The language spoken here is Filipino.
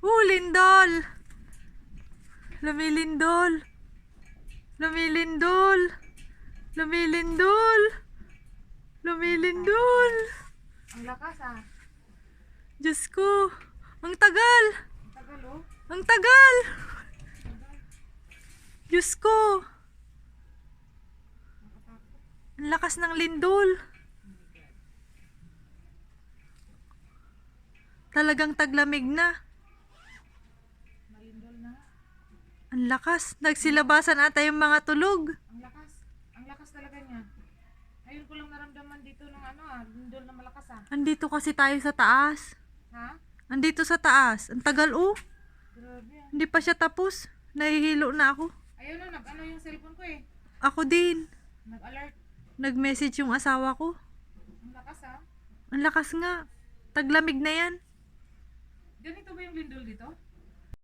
Lindol! Lumilindol! Lumilindol! Lumilindol! Lumilindol! Ang lakas ah. Diyos ko! Ang tagal! Ang tagal oh. Ang tagal! Diyos ko! Ang lakas ng lindol! Talagang taglamig na. Malindol na. Ang lakas. Nagsilabasan ata yung mga tulog. Ang lakas. Ang lakas talaga niya. Ayun ko lang naramdaman dito ng lindol na malakas ah. Andito kasi tayo sa taas. Ha? Andito sa taas. Ang tagal oh. Grabe ah. Hindi pa siya tapos. Nahihilo na ako. Ayun oh, nag-ano yung cellphone ko eh. Ako din. Nag-alert. Nag-message yung asawa ko. Ang lakas ah. Ang lakas nga. Taglamig na yan. Ganito ba yung lindol dito?